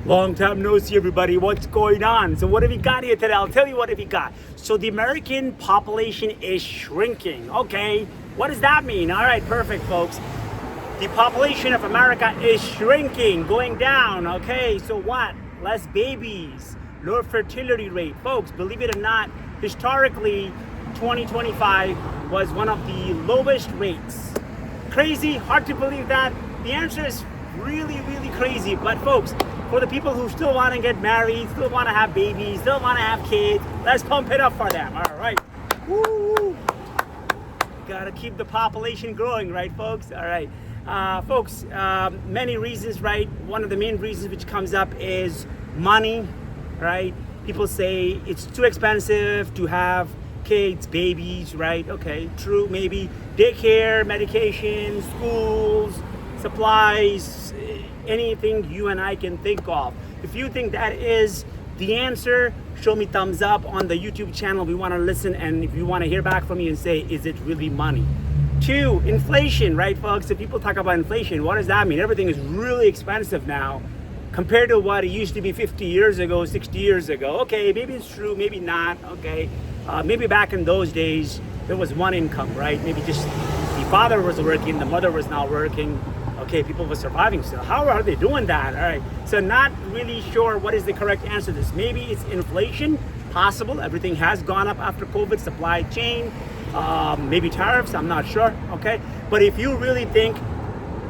Long time no see, everybody. What's going on? So what have we got here today? I'll tell you what have we got. So the American population is shrinking. Okay, what does that mean? All right, perfect, folks. The population of America is shrinking, going down. Okay, so what? Less babies, lower fertility rate. Folks, believe it or not, historically, 2025 was one of the lowest rates. Crazy, hard to believe that. The answer is really, really crazy. But folks, for the people who still want to get married, still want to have babies, still want to have kids, let's pump it up for them. All right. Woo! Gotta keep the population growing, right, folks? All right. Folks, many reasons, right? One of the main reasons which comes up is money, right? People say it's too expensive to have kids, babies, right? Okay, true, maybe. Daycare, medication, schools, supplies, anything you and I can think of. If you think that is the answer, show me thumbs up on the YouTube channel. We want to listen, and if you want to hear back from me and say, is it really money? 2, inflation, right, folks? If people talk about inflation, what does that mean? Everything is really expensive now compared to what it used to be 50 years ago, 60 years ago. Okay, maybe it's true, maybe not, okay. Maybe back in those days, there was one income, right? Maybe just the father was working, the mother was not working. Okay, people were surviving still. How are they doing that? All right, so not really sure what is the correct answer to this. Maybe it's inflation, possible. Everything has gone up after COVID, supply chain, maybe tariffs, I'm not sure, okay? But if you really think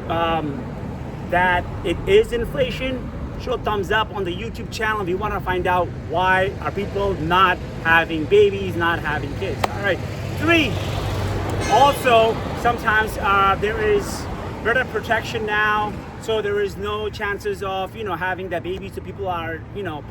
that it is inflation, show thumbs up on the YouTube channel if you want to find out why are people not having babies, not having kids. All right, 3, also sometimes there is better protection now, so there is no chances of having that baby, so people are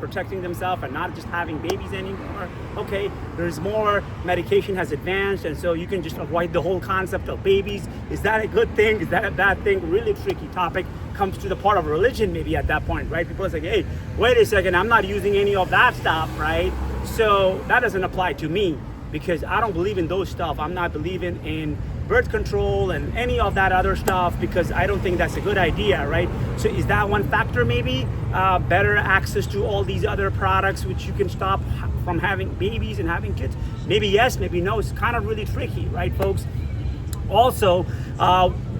protecting themselves and not just having babies anymore. Okay, there's more medication has advanced, and so you can just avoid the whole concept of babies. Is that a good thing? Is that a bad thing? Really tricky topic. Comes to the part of religion maybe at that point, right? People are like, hey, wait a second, I'm not using any of that stuff, right? So that doesn't apply to me because I don't believe in those stuff. I'm not believing in birth control and any of that other stuff because I don't think that's a good idea, right? So is that one factor maybe? Better access to all these other products which you can stop from having babies and having kids? Maybe yes, maybe no. It's kind of really tricky, right, folks? Also,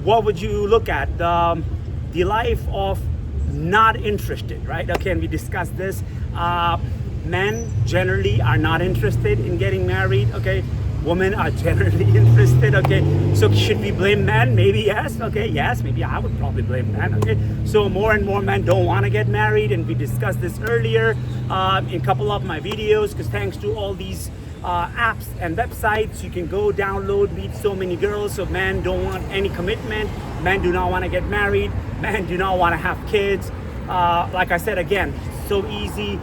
what would you look at? The life of not interested, right? Okay, and we discussed this. Men generally are not interested in getting married, okay? Women are generally interested, okay? So should we blame men? Maybe yes, okay? Yes, maybe I would probably blame men, okay? So more and more men don't want to get married, and we discussed this earlier in a couple of my videos, because thanks to all these apps and websites, you can go download, meet so many girls. So men don't want any commitment. Men do not want to get married. Men do not want to have kids. Like I said, again, so easy,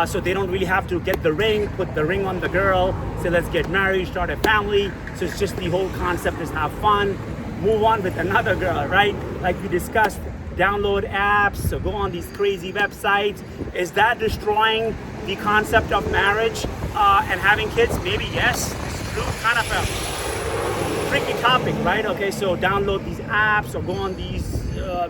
so they don't really have to get the ring, put the ring on the girl, say let's get married, start a family. So it's just the whole concept is have fun, move on with another girl, right? Like we discussed, download apps, so go on these crazy websites. Is that destroying the concept of marriage and having kids? Maybe yes, it's true, kind of a tricky topic, right? Okay, so download these apps or go on these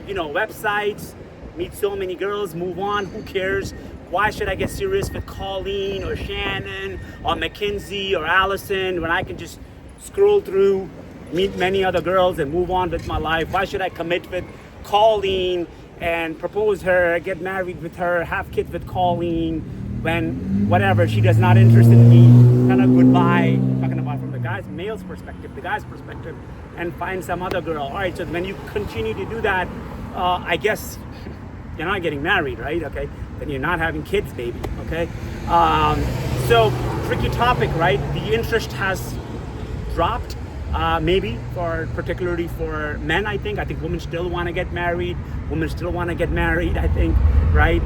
websites, meet so many girls, move on, who cares? Why should I get serious with Colleen or Shannon or Mackenzie or Allison when I can just scroll through, meet many other girls and move on with my life? Why should I commit with Colleen and propose her, get married with her, have kids with Colleen when whatever, she does not interest in me, kind of goodbye, talking about from the male's perspective, the guy's perspective, and find some other girl. All right, so when you continue to do that, I guess you're not getting married, right? Okay, then you're not having kids, baby, okay? So tricky topic, right? The interest has dropped, maybe particularly for men. I think women still want to get married. Women still want to get married, I think, right?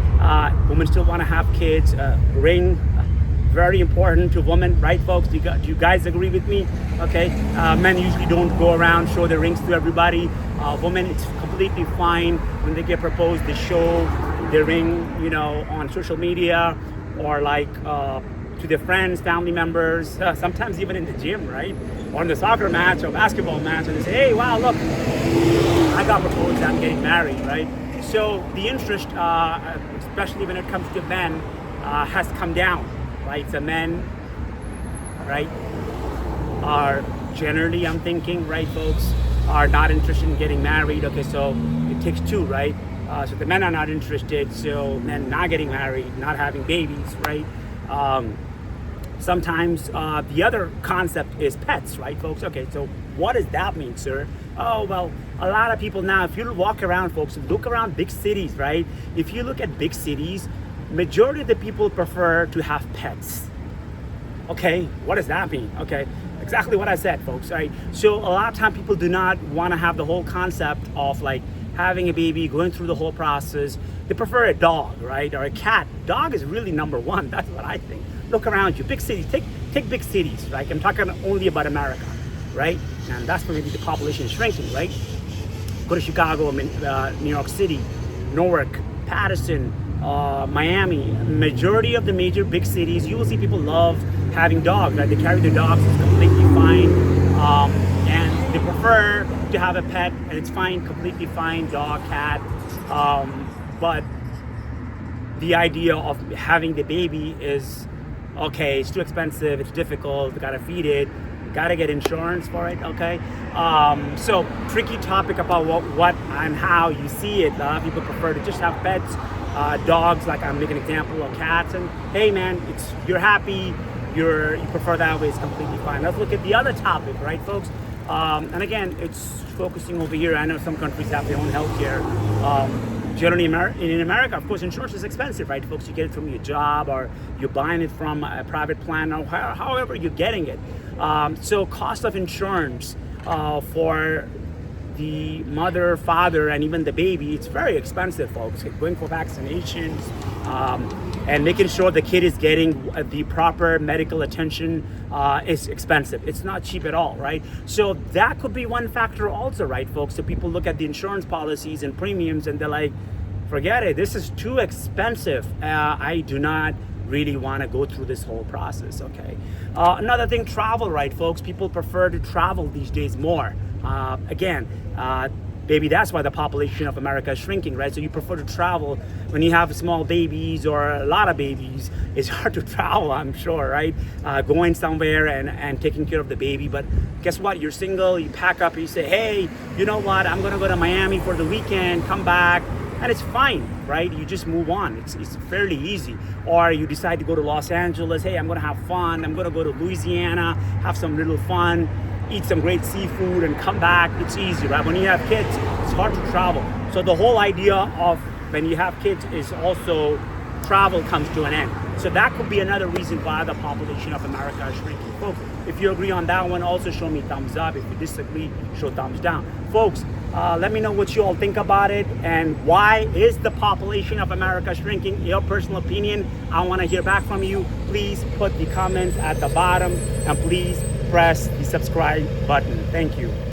Women still want to have kids. Ring, very important to women, right, folks? Do you guys agree with me? Okay, men usually don't go around show their rings to everybody. Women, it's completely fine when they get proposed, they show their ring, on social media or like to their friends, family members, sometimes even in the gym, right? Or in the soccer match or basketball match, and they say, hey, wow, look, I got proposed, I'm getting married, right? So the interest, especially when it comes to men, has come down, right? So men, right, are generally, I'm thinking, right, folks, are not interested in getting married. Okay, so it takes two, right? So the men are not interested, so men not getting married, not having babies, right? Sometimes the other concept is pets, right, folks? Okay, so what does that mean, sir? Oh, well, a lot of people now, if you walk around, folks, look around big cities, right? If you look at big cities, majority of the people prefer to have pets. Okay, what does that mean? Okay, exactly what I said, folks, right? So a lot of time people do not want to have the whole concept of like having a baby, going through the whole process. They prefer a dog, right, or a cat. Dog is really number one. That's what I think. Look around you, big cities. Take big cities, right? I'm talking only about America, right? And that's where maybe the population is shrinking, right? Go to Chicago, New York City, Newark, Patterson, Miami. Majority of the major big cities, you will see people love having dogs, right? They carry their dogs, it's completely fine, and they prefer to have a pet, and it's fine, completely fine, dog, cat, but the idea of having the baby is, okay, it's too expensive, it's difficult, you gotta feed it, you gotta get insurance for it, okay? So tricky topic about what and how you see it. A lot of people prefer to just have pets, dogs, like I'm making an example of cats, and hey man, you're happy, you prefer that way, it's completely fine. Let's look at the other topic, right, folks? And again, it's focusing over here. I know some countries have their own healthcare. Generally in America, of course, insurance is expensive, right, folks? You get it from your job, or you're buying it from a private plan, or however you're getting it. So cost of insurance for the mother, father, and even the baby, it's very expensive, folks. Going for vaccinations and making sure the kid is getting the proper medical attention is expensive. It's not cheap at all, right? So that could be one factor also, right, folks? So people look at the insurance policies and premiums and they're like, forget it, this is too expensive. I do not really want to go through this whole process, okay? Another thing, travel, right, folks? People prefer to travel these days more. Again, maybe that's why the population of America is shrinking, right? So you prefer to travel when you have small babies or a lot of babies. It's hard to travel, I'm sure, right? Going somewhere and taking care of the baby. But guess what? You're single, you pack up, you say, hey, you know what? I'm gonna go to Miami for the weekend, come back, and it's fine, right? You just move on. It's fairly easy. Or you decide to go to Los Angeles. Hey, I'm gonna have fun. I'm gonna go to Louisiana, have some little fun, eat some great seafood, and come back. It's easy, right? When you have kids, it's hard to travel. So the whole idea of when you have kids is also travel comes to an end. So that could be another reason why the population of America is shrinking. Folks, if you agree on that one, also show me thumbs up. If you disagree, show thumbs down. Folks, let me know what you all think about it, and why is the population of America shrinking? Your personal opinion, I want to hear back from you. Please put the comments at the bottom, and please press the subscribe button. Thank you.